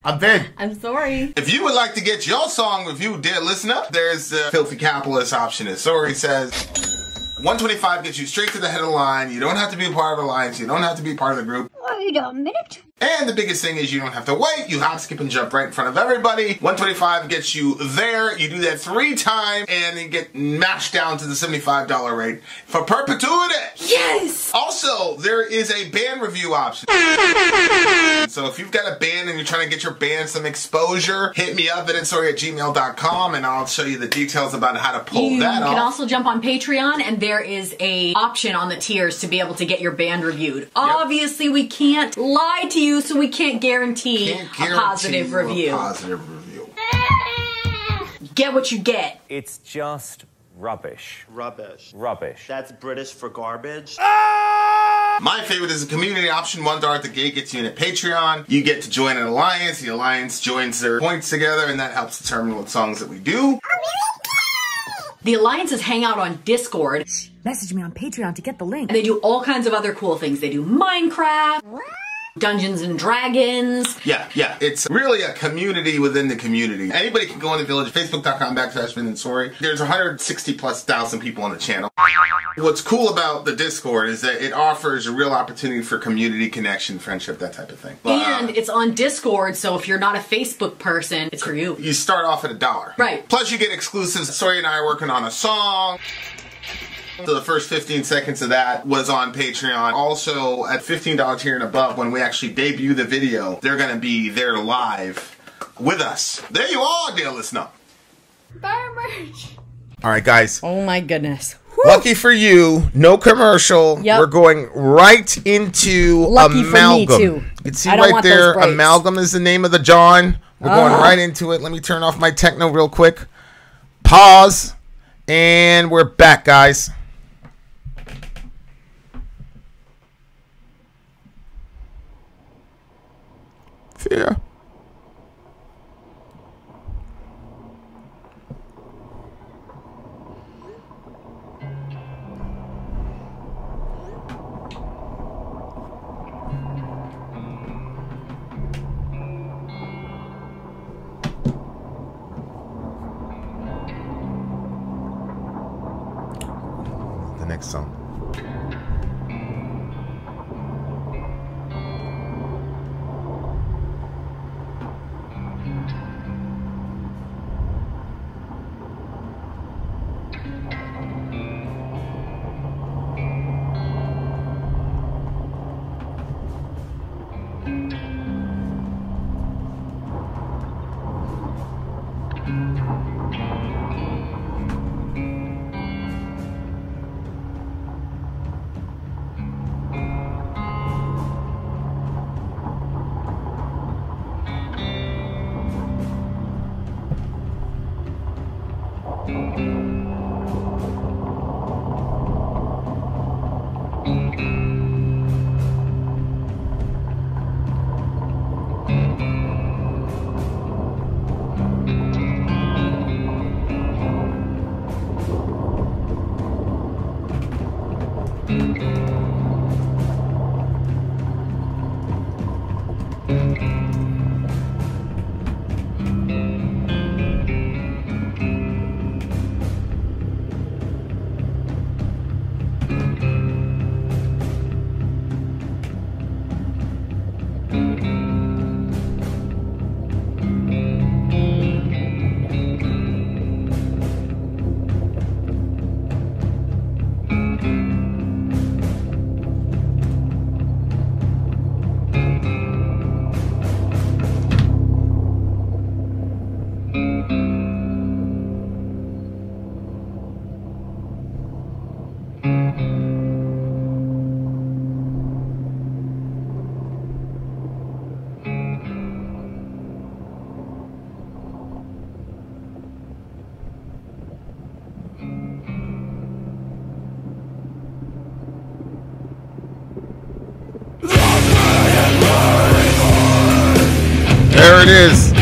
I'm Vin. I'm Sori. If you would like to get your song reviewed, dear listener, there's the filthy capitalist option. As Sori says, 125 gets you straight to the head of the line. You don't have to be a part of the alliance. You don't have to be part of the group. Wait a minute. And the biggest thing is you don't have to wait. You hop, skip, and jump right in front of everybody. 125 gets you there. You do that 3 times, and you get mashed down to the $75 rate for perpetuity. Yes! Also, there is a band review option. So if you've got a band and you're trying to get your band some exposure, hit me up at villageXchange@gmail.com, and I'll show you the details about how to pull that off. You can also jump on Patreon, and there is a option on the tiers to be able to get your band reviewed. Yep. Obviously, we can't lie to you, so we can't guarantee a positive review. Get what you get. It's just rubbish. Rubbish. Rubbish. That's British for garbage. My favorite is the community option. $1 at the gate gets you in at Patreon. You get to join an alliance. The alliance joins their points together, and that helps determine what songs that we do. The alliances hang out on Discord. Message me on Patreon to get the link. And they do all kinds of other cool things. They do Minecraft, Dungeons and Dragons. Yeah. It's really a community within the community. Anybody can go on the Village, Facebook.com/Vin and Sori. There's 160,000+ people on the channel. What's cool about the Discord is that it offers a real opportunity for community connection, friendship, that type of thing. And it's on Discord, so if you're not a Facebook person, it's for you. You start off at $1. Right. Plus you get exclusives. Sori and I are working on a song. So the first 15 seconds of that was on Patreon. Also, at $15 tier and above, when we actually debut the video, they're going to be there live with us. There you are, dear listener. Buy merch. All right, guys. Oh my goodness. Lucky for you, no commercial. Yep. We're going right into Lucky Amalgam. for me, too. You can see I don't right want there, those breaks. Amalgam is the name of the John. We're going right into it. Let me turn off my techno real quick. Pause. And we're back, guys. Fear. The next song. There it is.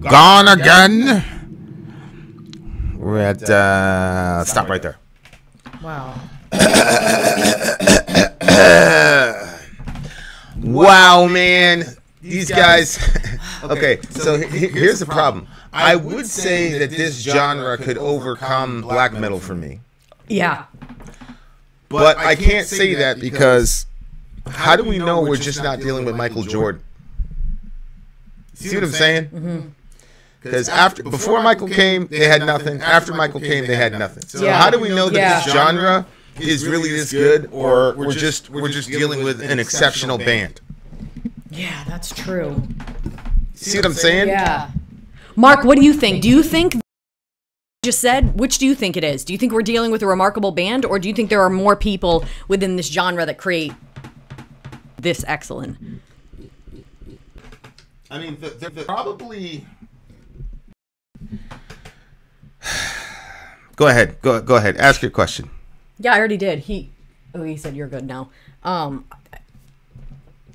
Gone again. We're at stop right there. Wow. Wow, man. These guys. Okay, so here's the problem. I would say that this genre could overcome black metal for me. Yeah. But I can't say that because how do we know we're just not dealing with Michael Jordan? See what I'm saying? Because before Michael came, they had nothing. After Michael came, they had nothing. So how do we know that this genre is really this good, or we're just dealing with an exceptional band? Yeah, that's true. See what I'm saying? Yeah. Mark, what do you think? Do you think just said, which do you think it is? Do you think we're dealing with a remarkable band, or do you think there are more people within this genre that create this excellent? I mean, they're probably. Go ahead. Go ahead. Ask your question. Yeah, I already did. He said you're good now.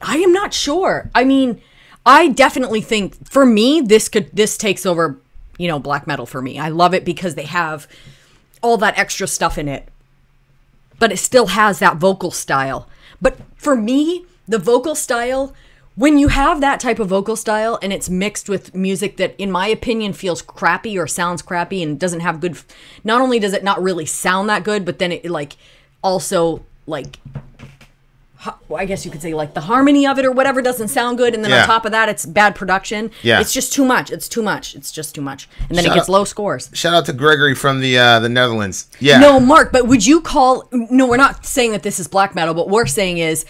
I am not sure. I mean, I definitely think for me this takes over, black metal for me. I love it because they have all that extra stuff in it, but it still has that vocal style. But for me, the vocal style, when you have that type of vocal style and it's mixed with music that, in my opinion, feels crappy or sounds crappy and doesn't have good, not only does it not really sound that good, but then it also I guess you could say the harmony of it or whatever doesn't sound good, and then on top of that it's bad production. Yeah, it's just too much. It's just too much, and then it gets low scores. Shout out to Gregory from the Netherlands. Yeah. No, Mark, but would you call? No, we're not saying that this is black metal. What we're saying is,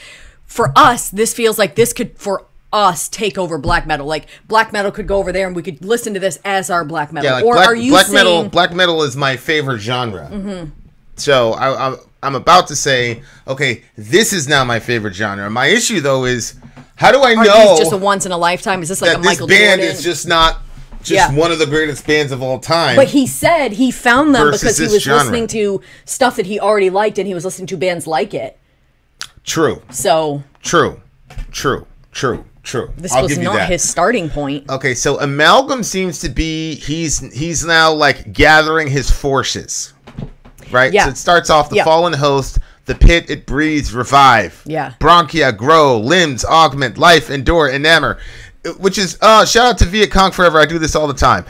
for us, this feels like this could for us take over black metal. Like black metal could go over there, and we could listen to this as our black metal. Yeah, or are you saying black metal is my favorite genre? Mm-hmm. So I'm about to say, okay, this is now my favorite genre. My issue, though, is how do I know? Is this just a once in a lifetime? Is this like a Michael Jordan? This band is just not one of the greatest bands of all time. But he said he found them because he was listening to stuff that he already liked, and he was listening to bands like it. True. So. True. This was not his starting point. Okay, so Amalgam seems to be he's now gathering his forces. Right? Yeah. So it starts off the fallen host, the pit, it breathes, revive. Yeah. Bronchia, grow, limbs, augment, life, endure, enamor. Which is, shout out to Viet Cong Forever. I do this all the time.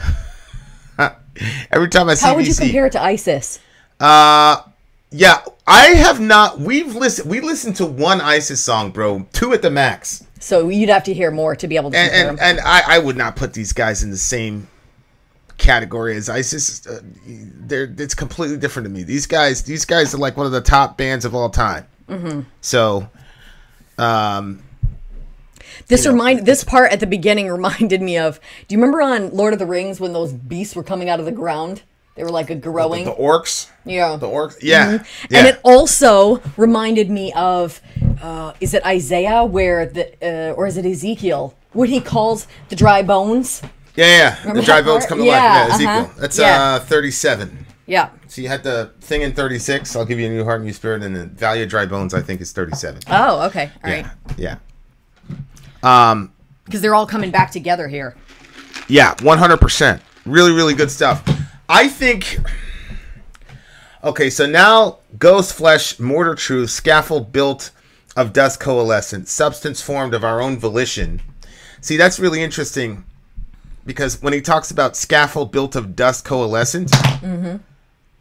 Every time I see How would you compare it to ISIS? Yeah, I have not. We listened to one ISIS song, bro. 2 at the max. So you'd have to hear more to be able to compare them. And I would not put these guys in the same category as ISIS. It's completely different to me. These guys are like one of the top bands of all time. Mm-hmm. So, this part at the beginning reminded me of. Do you remember on Lord of the Rings when those beasts were coming out of the ground? They were growing. The orcs. Yeah. The orcs. Yeah. Mm-hmm. Yeah. And it also reminded me of. Is it Isaiah or is it Ezekiel when he calls the dry bones? Yeah. Remember the dry bones come to life. Yeah, Ezekiel. That's 37. Yeah. So you had the thing in 36. I'll give you a new heart, new spirit, and the value of dry bones, I think, is 37. Oh, okay. All right. Yeah. Because they're all coming back together here. Yeah, 100%. Really, really good stuff. I think. Okay, so now ghost flesh, mortar truth, scaffold built of dust coalescent, substance formed of our own volition. See, that's really interesting. Because when he talks about scaffold built of dust coalescent,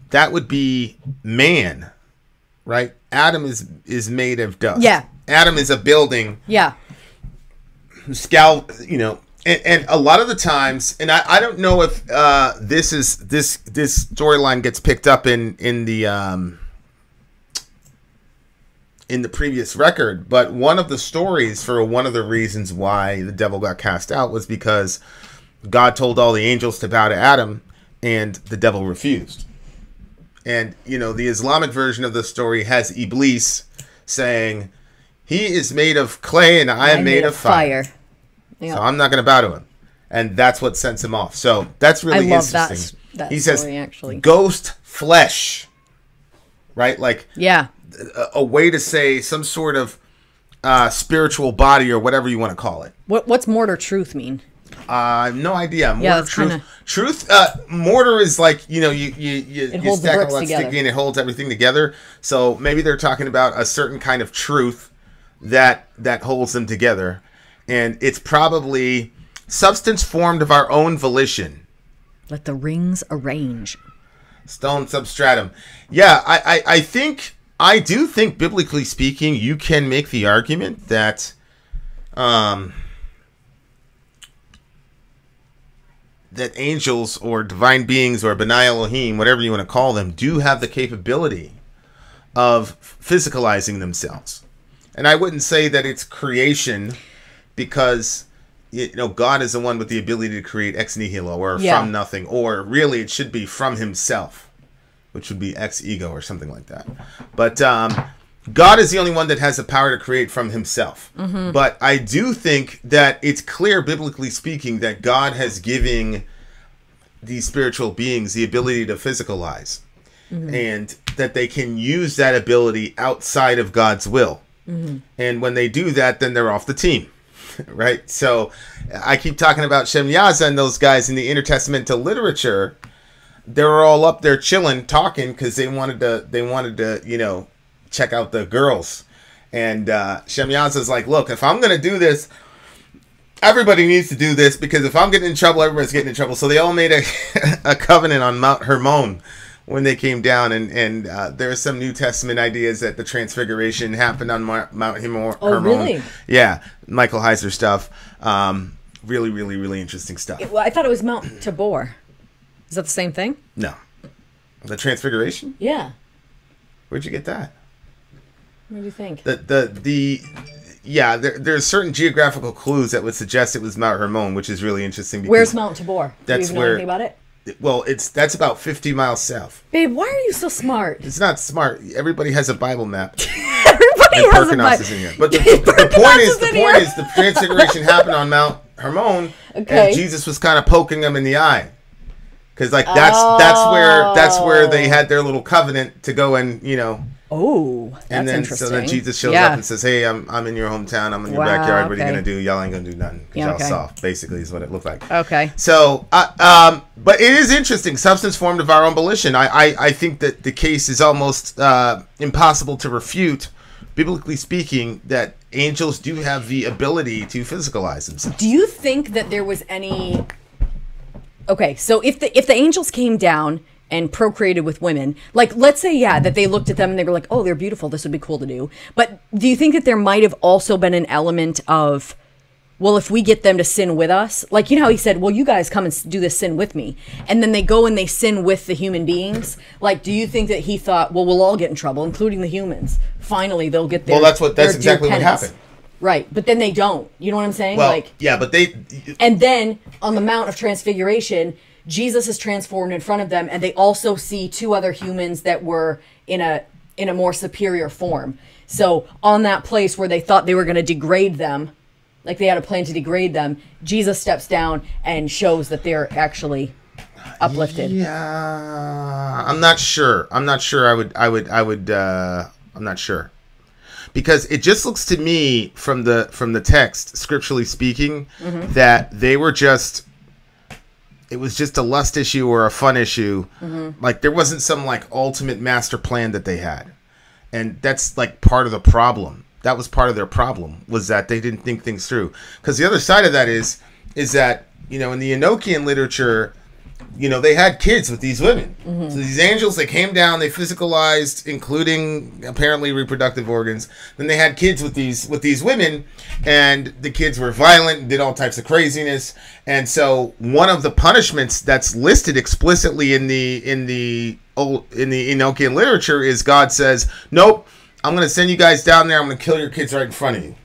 that would be man, right? Adam is made of dust. Yeah. Adam is a building. Yeah. And a lot of the times, and I don't know if this storyline gets picked up in the previous record, but one of the stories for one of the reasons why the devil got cast out was because God told all the angels to bow to Adam, and the devil refused. And, the Islamic version of the story has Iblis saying, he is made of clay and I am made of fire. Yep. So I'm not going to bow to him. And that's what sends him off. So that's really interesting. That he story, says, actually. Ghost flesh. Right? Yeah. A way to say some sort of spiritual body or whatever you want to call it. What's mortar truth mean? No idea. Mortar, Yeah, that's truth. kinda- Truth. Mortar is like, you holds the stack bricks all that together. sticky and it holds everything together. So maybe they're talking about a certain kind of truth that holds them together, and it's probably substance formed of our own volition. Let the rings arrange. Stone substratum. Yeah, I do think, biblically speaking, you can make the argument that that angels or divine beings or B'nai Elohim, whatever you want to call them, do have the capability of physicalizing themselves. And I wouldn't say that it's creation, because God is the one with the ability to create ex nihilo, or from nothing, or really it should be from himself, which would be ex ego or something like that. But God is the only one that has the power to create from himself. Mm-hmm. But I do think that it's clear, biblically speaking, that God has given these spiritual beings the ability to physicalize, and that they can use that ability outside of God's will. Mm-hmm. And when they do that, then they're off the team. Right? So I keep talking about Shem Yaza and those guys in the intertestamental literature. They were all up there chilling, talking, because they wanted to, check out the girls. And Shem Yaza's like, look, if I'm going to do this, everybody needs to do this, because if I'm getting in trouble, everybody's getting in trouble. So they all made a covenant on Mount Hermon when they came down, and there are some New Testament ideas that the transfiguration happened on Mount Hermon. Oh, really? Yeah, Michael Heiser stuff. Really, really, really interesting stuff. Well, I thought it was Mount Tabor. Is that the same thing? No. The transfiguration? Yeah. Where'd you get that? What do you think? There's certain geographical clues that would suggest it was Mount Hermon, which is really interesting. Because where's Mount Tabor? Do you that's even know where, anything about it? Well, that's about 50 miles south. Babe, why are you so smart? It's not smart. Everybody has a Bible map. Everybody has a Perkinos is in here. But the point is the transfiguration happened on Mount Hermon, and Jesus was kind of poking them in the eye. Because that's where they had their little covenant to go and Oh, that's and then interesting. so then Jesus shows up and says, "Hey, I'm in your hometown. I'm in your backyard. What are you gonna do? Y'all ain't gonna do nothing. Y'all soft." Basically, is what it looked like. Okay. So, but it is interesting. Substance formed of our own volition. I think that the case is almost impossible to refute, biblically speaking, that angels do have the ability to physicalize themselves. Do you think that there was any? Okay, so if the angels came down and procreated with women, like, let's say, that they looked at them and they were like, oh, they're beautiful, this would be cool to do. But do you think that there might have also been an element of, well, if we get them to sin with us, like, how he said, well, you guys come and do this sin with me. And then they go and they sin with the human beings. Like, do you think that he thought, well, we'll all get in trouble, including the humans. Finally, they'll get their Well, that's exactly what happened. Right, but then they don't. You know what I'm saying? Well, but they... And then, on the Mount of Transfiguration, Jesus is transformed in front of them, and they also see two other humans that were in a more superior form. So, on that place where they thought they were going to degrade them, like they had a plan to degrade them, Jesus steps down and shows that they're actually uplifted. Yeah, I'm not sure. I'm not sure. I'm not sure. Because it just looks to me from the text, scripturally speaking, that they were it was just a lust issue or a fun issue. Like, there wasn't some ultimate master plan that they had. And that's part of the problem. That was part of their problem, was that they didn't think things through. Because the other side of that is that, in the Enochian literature, they had kids with these women. So these angels, they came down, they physicalized, including apparently reproductive organs. Then they had kids with these women, and the kids were violent and did all types of craziness. And so one of the punishments that's listed explicitly in the Enochian literature is God says, "Nope, I'm going to send you guys down there. I'm going to kill your kids right in front of you."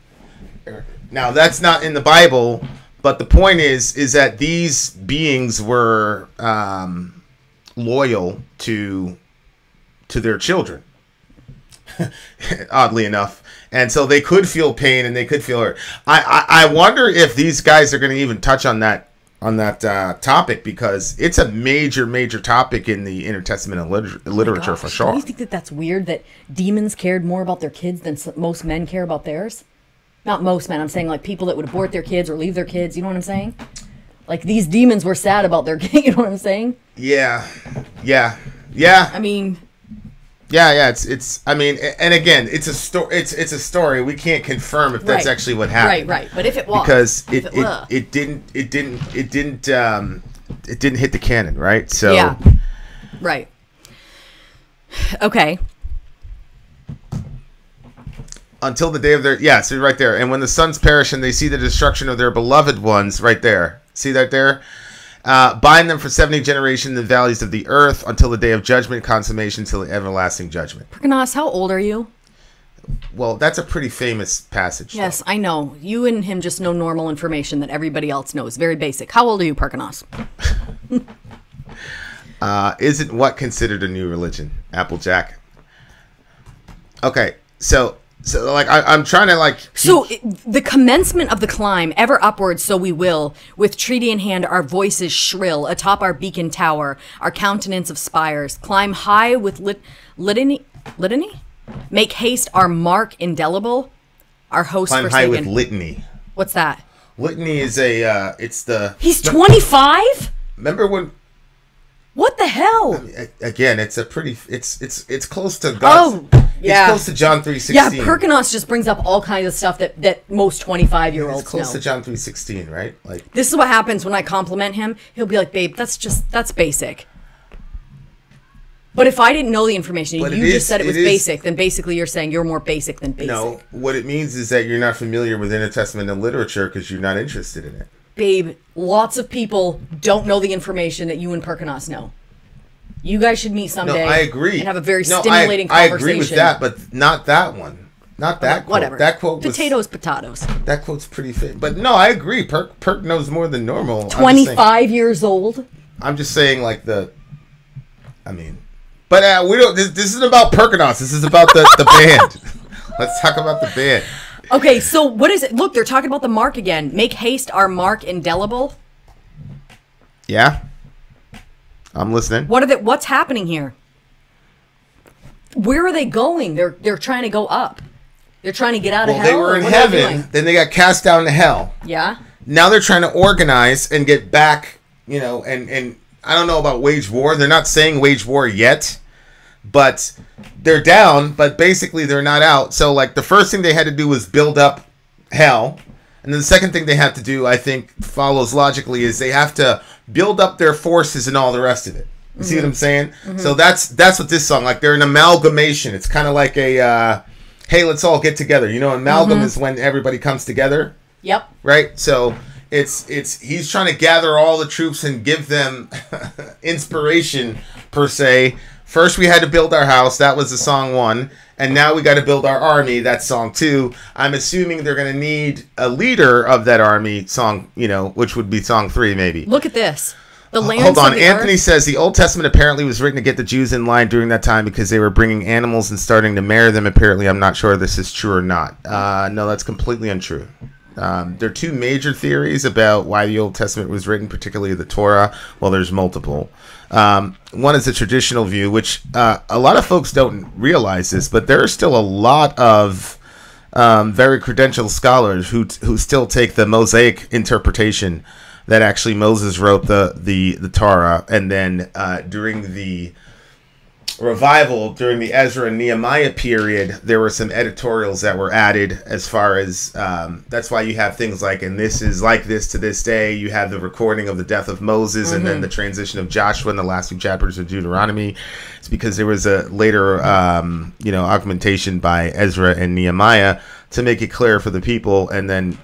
Now, that's not in the Bible. But the point is that these beings were loyal to their children, oddly enough, and so they could feel pain and they could feel hurt. I wonder if these guys are going to even touch on that topic, because it's a major topic in the intertestamental literature for sure. Do you think that that's weird that demons cared more about their kids than most men care about theirs? Not most men. I'm saying people that would abort their kids or leave their kids. You know what I'm saying? Like, these demons were sad about their king, you know what I'm saying? Yeah. I mean... Yeah, it's. I mean, and again, it's a story. It's a story. We can't confirm if that's actually what happened. Right. But if it was, because it didn't hit the canon, right? So yeah, right. Okay. Until the day of their so right there, and when the sons perish and they see the destruction of their beloved ones, right there. See that there. Bind them for 70 generations in the valleys of the earth until the day of judgment, consummation, till the everlasting judgment. Perkanos, how old are you? Well, that's a pretty famous passage. Yes, though. I know. You and him just know normal information that everybody else knows. Very basic. How old are you, Perkanos? Isn't what considered a new religion? Applejack. Okay, so like I'm trying to like. The commencement of the climb, ever upwards, so we will. With treaty in hand, our voices shrill atop our beacon tower, our countenance of spires. Climb high with litany. Make haste, our mark indelible. Our host climb forsaken. high with litany. What's that? Litany is a. It's the. He's 25. Remember when? What the hell? Again, it's a pretty. It's close to God's. Oh. Yeah. It's close to John 3:16. Yeah, Perkanos just brings up all kinds of stuff that most 25-year-olds It's close know. to John 3:16, right? Like, this is what happens when I compliment him. He'll be like, "Babe, that's basic." But if I didn't know the information, and you just said it was basic, then basically you're saying you're more basic than basic. No, what it means is that you're not familiar with intertestamental literature because you're not interested in it. Babe, lots of people don't know the information that you and Perkanos know. You guys should meet someday. No, I agree. And have a very stimulating conversation. I agree with that, but not that one. Not that quote. Whatever. That quote was... Potatoes. That quote's pretty fit. But no, I agree. Perk knows more than normal. 25 years old. I'm just saying, like, I mean... But we don't... This isn't about Perkanos. This is about the band. Let's talk about the band. Okay, so what is it? Look, they're talking about the mark again. Make haste, our mark indelible. Yeah. I'm listening. What's happening here? Where are they going? They're trying to go up. They're trying to get out of hell. Well, they were in heaven. Then they got cast down to hell. Yeah. Now they're trying to organize and get back, and I don't know about wage war. They're not saying wage war yet, but they're down, but basically they're not out. So like the first thing they had to do was build up hell. And then the second thing they have to do, I think, follows logically, is they have to build up their forces and all the rest of it. You see what I'm saying? Mm-hmm. So that's what this song, like, they're an amalgamation. It's kind of like a, hey, let's all get together. Amalgam is when everybody comes together. Yep. Right? So it's he's trying to gather all the troops and give them inspiration, per se. First we had to build our house. That was the song 1. And now we got to build our army. That's song 2. I'm assuming they're going to need a leader of that army, song, which would be song 3, maybe. Look at this. The lands Hold on. of the Anthony earth. says the Old Testament apparently was written to get the Jews in line during that time because they were bringing animals and starting to marry them. Apparently, I'm not sure if this is true or not. No, that's completely untrue. There are 2 major theories about why the Old Testament was written, particularly the Torah. Well, there's multiple. One is the traditional view, which a lot of folks don't realize this, but there are still a lot of very credentialed scholars who still take the Mosaic interpretation that actually Moses wrote the Torah, and then during the revival, during the Ezra and Nehemiah period, there were some editorials that were added as far as that's why you have things like, and this is like this to this day. You have the recording of the death of Moses, and then the transition of Joshua in the last 2 chapters of Deuteronomy. It's because there was a later augmentation by Ezra and Nehemiah to make it clear for the people, and then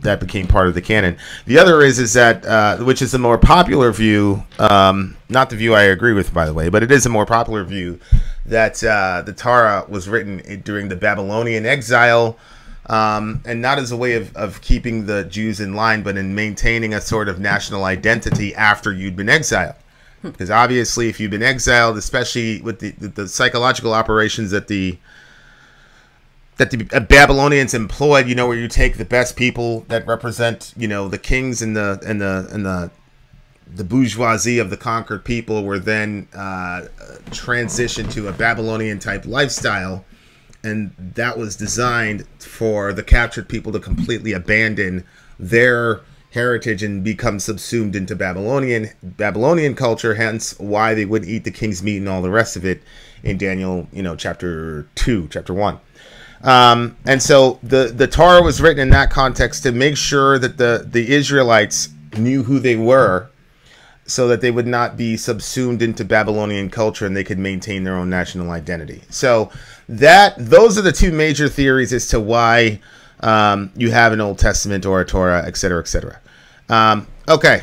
that became part of the canon. The other is that, which is a more popular view, not the view I agree with, by the way, but it is a more popular view, that the Torah was written during the Babylonian exile, and not as a way of keeping the Jews in line, but in maintaining a sort of national identity after you'd been exiled. Because obviously, if you've been exiled, especially with the psychological operations that the Babylonians employed, where you take the best people that represent, the kings and the bourgeoisie of the conquered people, were then transitioned to a Babylonian type lifestyle, and that was designed for the captured people to completely abandon their heritage and become subsumed into Babylonian culture, hence why they wouldn't eat the king's meat and all the rest of it in Daniel, chapter 1. And so the Torah was written in that context to make sure that the Israelites knew who they were, so that they would not be subsumed into Babylonian culture and they could maintain their own national identity. So those are the two major theories as to why you have an Old Testament or a Torah, etc., etc. Okay.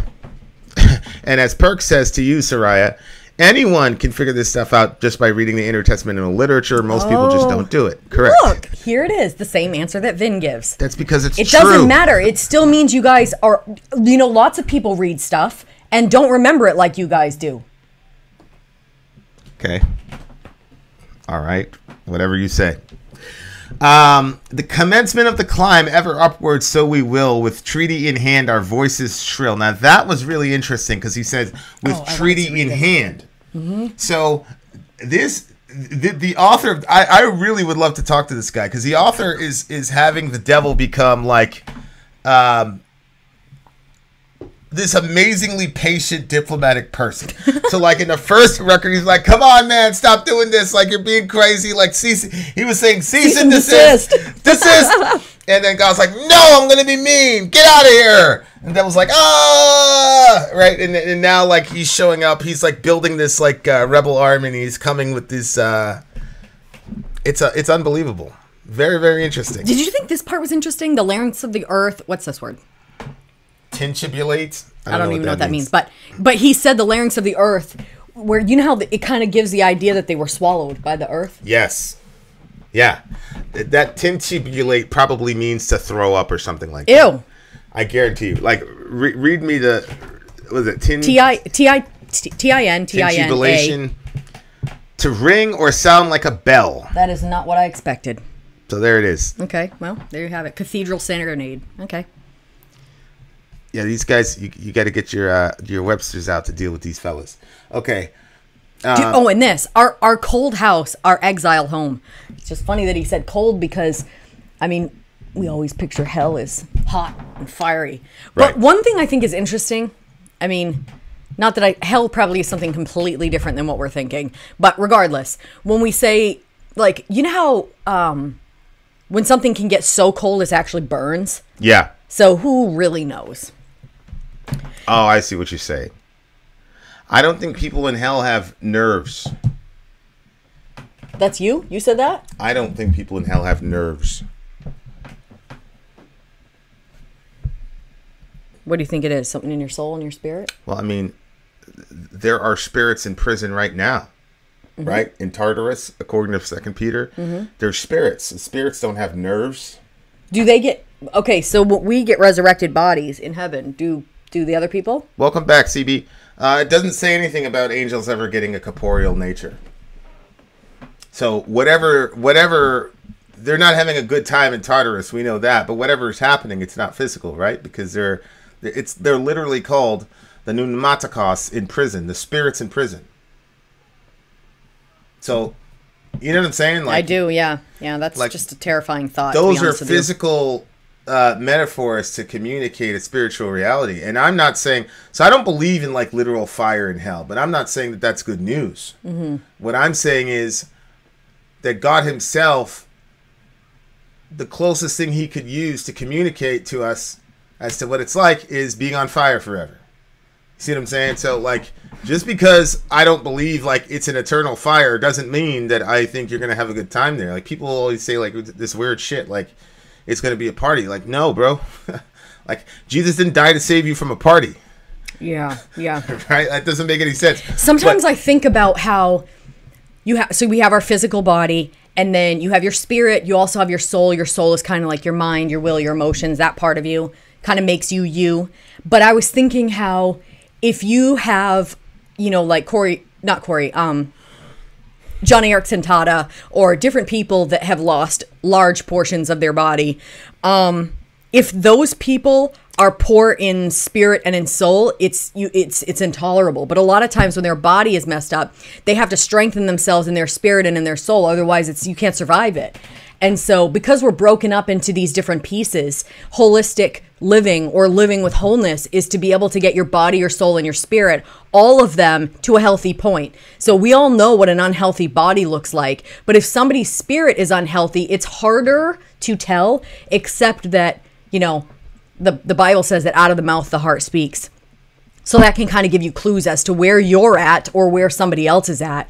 And as Perk says to you, Soraya, anyone can figure this stuff out just by reading the intertestamental literature. Most people just don't do it. Correct. Look, here it is. The same answer that Vin gives. That's because it's true. It doesn't matter. It still means you guys are, lots of people read stuff and don't remember it like you guys do. Okay. All right. Whatever you say. The commencement of the climb, ever upward, so we will, with treaty in hand, our voices shrill. Now, that was really interesting because he says, with treaty in hand. Mm-hmm. So, the author, I really would love to talk to this guy because the author is having the devil become like, this amazingly patient diplomatic person. So like in the first record, he's like, come on, man, stop doing this. Like, you're being crazy. Like, he was saying, cease and desist. Desist. And then God's like, no, I'm going to be mean. Get out of here. And that was like, right. And now like he's showing up. He's like building this like rebel army, and he's coming with this. It's unbelievable. Very, very interesting. Did you think this part was interesting? The larynx of the earth. What's this word? Tintubulate. I don't even know what that means. But he said the larynx of the earth, where how it kind of gives the idea that they were swallowed by the earth. Yes. Yeah. That tintubulate probably means to throw up or something like that. Ew. I guarantee you. Like, read me the, was it Tintubulation. To ring or sound like a bell. That is not what I expected. So there it is. Okay. Well, there you have it. Cathedral serenade. Okay. Yeah, these guys, you got to get your Websters out to deal with these fellas. Okay. And this, our cold house, our exile home. It's just funny that he said cold because, I mean, we always picture hell as hot and fiery. But right. One thing I think is interesting, I mean, not that hell probably is something completely different than what we're thinking. But regardless, when we say, like, how when something can get so cold it actually burns? Yeah. So who really knows? Oh, I see what you're saying. I don't think people in hell have nerves. That's you? You said that? I don't think people in hell have nerves. What do you think it is? Something in your soul and your spirit? Well, I mean, there are spirits in prison right now, mm-hmm. right? In Tartarus, according to 2 Peter, mm-hmm. There's spirits. And spirits don't have nerves. Do they get... Okay, so we get resurrected bodies in heaven. Do the other people? Welcome back, CB. It doesn't say anything about angels ever getting a corporeal nature. So whatever, they're not having a good time in Tartarus. We know that, but whatever is happening, it's not physical, right? Because they're literally called the pneumatikos in prison, the spirits in prison. So, you know what I'm saying? Like, I do, yeah. Yeah, that's like, just a terrifying thought. Those are physical metaphors to communicate a spiritual reality. And I'm not saying, so I don't believe in like literal fire in hell, but I'm not saying that that's good news. Mm-hmm. What I'm saying is that God himself, the closest thing he could use to communicate to us as to what it's like is being on fire forever. See what I'm saying? So like, just because I don't believe like it's an eternal fire doesn't mean that I think you're going to have a good time there. Like, people always say like this weird shit, like it's going to be a party. Like, no, bro. Like, Jesus didn't die to save you from a party. Yeah. Right? That doesn't make any sense. Sometimes I think about how so we have our physical body, and then you have your spirit. You also have your soul. Your soul is kind of like your mind, your will, your emotions. That part of you kind of makes you you. But I was thinking how if you have, like Johnny Erickson Tata, or different people that have lost large portions of their body, if those people are poor in spirit and in soul, it's intolerable. But a lot of times when their body is messed up, they have to strengthen themselves in their spirit and in their soul. Otherwise, you can't survive it. And so because we're broken up into these different pieces, holistic living or living with wholeness is to be able to get your body, your soul, and your spirit, all of them to a healthy point. So we all know what an unhealthy body looks like, but if somebody's spirit is unhealthy, it's harder to tell, except that, you know, the Bible says that out of the mouth, the heart speaks. So that can kind of give you clues as to where you're at or where somebody else is at.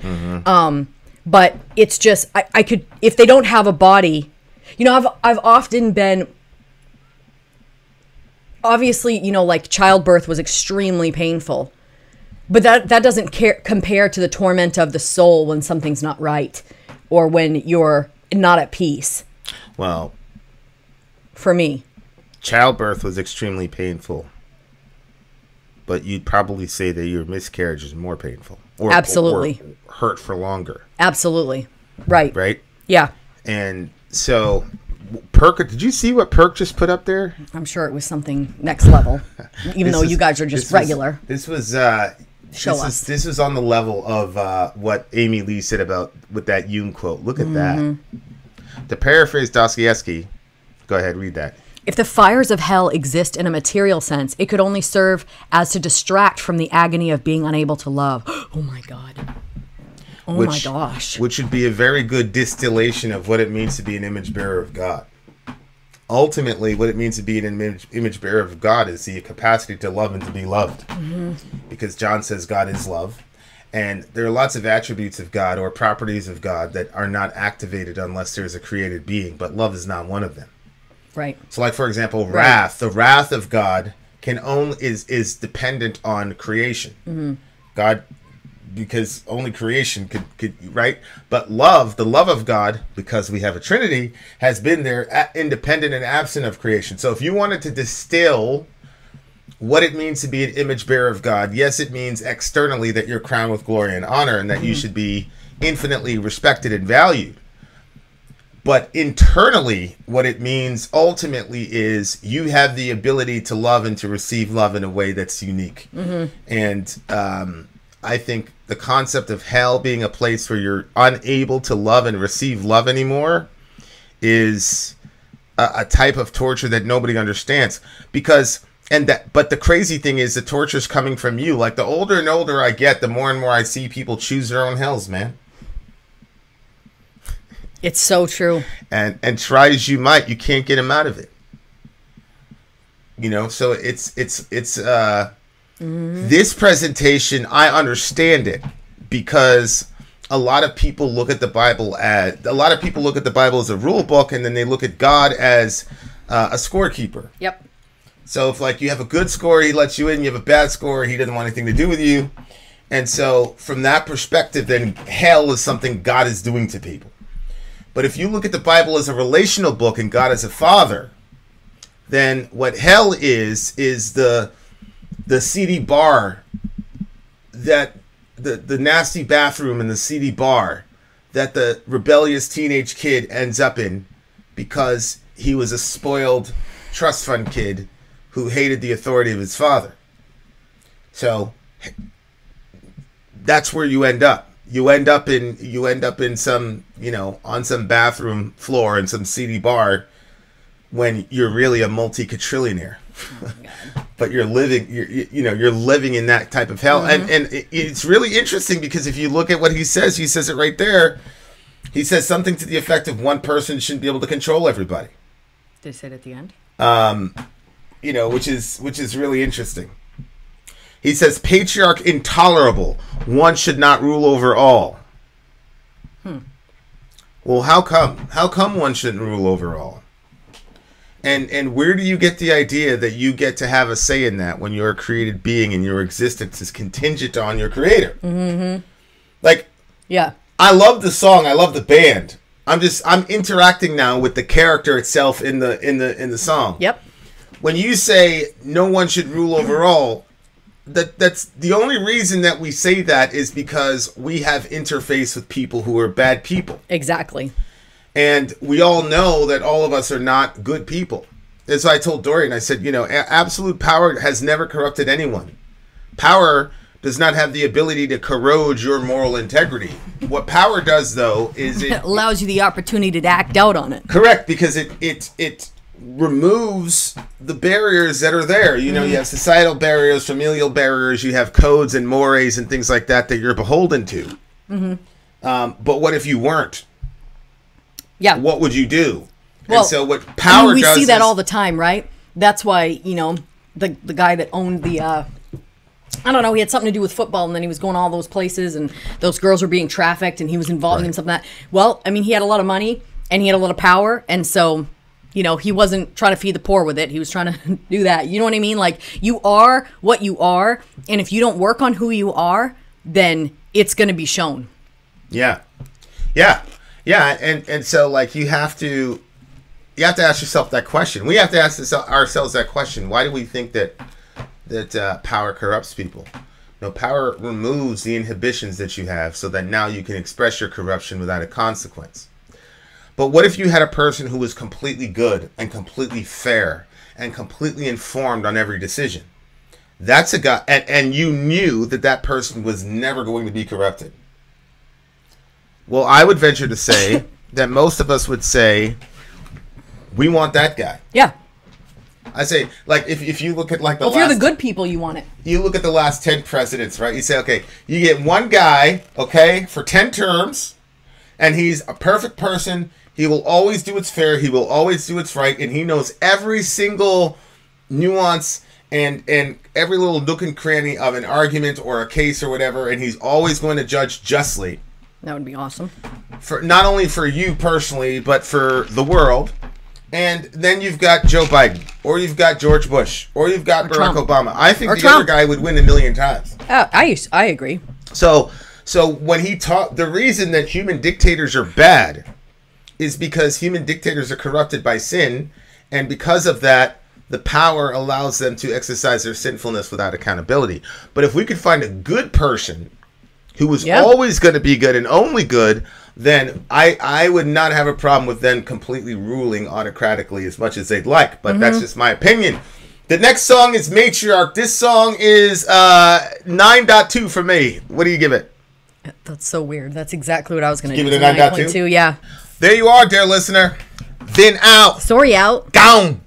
But it's just, I could, if they don't have a body, you know, I've often been, obviously, you know, like childbirth was extremely painful, but that doesn't compare to the torment of the soul when something's not right or when you're not at peace. Well, for me, childbirth was extremely painful, but you'd probably say that your miscarriage is more painful. Absolutely. Or hurt for longer. Absolutely. Right. Right? Yeah. And so, Perk, did you see what Perk just put up there? I'm sure it was something next level, even though you guys are just regular. This was Show us. This was on the level of what Amy Lee said about with that Jung quote. Look at that. To paraphrase Dostoevsky, go ahead, read that. If the fires of hell exist in a material sense, it could only serve as to distract from the agony of being unable to love. Oh my God. Oh my gosh. Which would be a very good distillation of what it means to be an image bearer of God. Ultimately, what it means to be an image bearer of God is the capacity to love and to be loved. Because John says God is love. And there are lots of attributes of God or properties of God that are not activated unless there's a created being. But love is not one of them. Right. So, like, for example, wrath. The wrath of God can only is dependent on creation. God, because only creation could right. But love, the love of God, because we have a Trinity, has been there, independent and absent of creation. So, if you wanted to distill what it means to be an image bearer of God, yes, it means externally that you're crowned with glory and honor, and that you should be infinitely respected and valued. But internally, what it means ultimately is you have the ability to love and to receive love in a way that's unique. And I think the concept of hell being a place where you're unable to love and receive love anymore is a type of torture that nobody understands. But the crazy thing is the torture's coming from you. Like, the older and older I get, the more and more I see people choose their own hells, man. It's so true. And try as you might, you can't get them out of it. You know, so it's this presentation, I understand it because a lot of people look at the Bible as a rule book, and then they look at God as a scorekeeper. Yep. So if, like, you have a good score, he lets you in. You have a bad score, he doesn't want anything to do with you. And so from that perspective, then hell is something God is doing to people. But if you look at the Bible as a relational book and God as a father, then what hell is the seedy bar, that the nasty bathroom and the seedy bar that the rebellious teenage kid ends up in because he was a spoiled trust fund kid who hated the authority of his father. So that's where you end up. You end up in some, you know, on some bathroom floor in some seedy bar when you're really a multi-quadrillionaire. Oh, but you're living in that type of hell. And it's really interesting because if you look at what he says it right there. He says something to the effect of one person shouldn't be able to control everybody. Did he say it at the end? You know, which is really interesting. He says, patriarch intolerable. One should not rule over all. Well, how come? How come one shouldn't rule over all? And where do you get the idea that you get to have a say in that when you're a created being and your existence is contingent on your creator? Like, yeah, I love the song. I love the band. I'm interacting now with the character itself in the song. Yep. When you say no one should rule over all, that's the only reason that we say that is because we have interface with people who are bad people. Exactly. And we all know that all of us are not good people. As I told Dorian, I said, you know, absolute power has never corrupted anyone. Power does not have the ability to corrode your moral integrity. What power does, though, is It allows you the opportunity to act out on it. correct, because it removes the barriers that are there. You know, you have societal barriers, familial barriers, you have codes and mores and things like that you're beholden to. But what if you weren't? Yeah. What would you do? Well, and so what power we does see that is, all the time, right? That's why, you know, the guy that owned the I don't know, he had something to do with football, and then he was going all those places, and those girls were being trafficked, and he was involved in something like that. Well, I mean, he had a lot of money, and he had a lot of power, and so, you know, he wasn't trying to feed the poor with it. He was trying to do that. You know what I mean? Like, you are what you are, and if you don't work on who you are, then it's going to be shown. Yeah. And so, like, you have to ask yourself that question. We have to ask ourselves that question. Why do we think that power corrupts people? No, power removes the inhibitions that you have so that now you can express your corruption without a consequence. But what if you had a person who was completely good and completely fair and completely informed on every decision? That's a guy, and you knew that person was never going to be corrupted. Well, I would venture to say that most of us would say, we want that guy. Yeah. I say, like, if you look at, like, Well, if you're the good people, you want it. you look at the last 10 presidents, right? You say, okay, you get one guy, okay, for 10 terms, and he's a perfect person. He will always do what's fair. He will always do what's right, and he knows every single nuance and every little nook and cranny of an argument or a case or whatever, and he's always going to judge justly. That would be awesome. For not only for you personally, but for the world. And then you've got Joe Biden, or you've got George Bush, or you've got Barack Trump. Obama. I think Or the Trump. other guy would win a million times. I agree. So when he talked, the reason that human dictators are bad is because human dictators are corrupted by sin, and because of that, the power allows them to exercise their sinfulness without accountability. But if we could find a good person who was always going to be good and only good, then I would not have a problem with them completely ruling autocratically as much as they'd like. But that's just my opinion. The next song is Matriarch. This song is 9.2 for me. What do you give it? That's so weird. That's exactly what I was going to do. Give it a 9.2? 9.2, yeah. There you are, dear listener. Vin out. Sori out. Gone.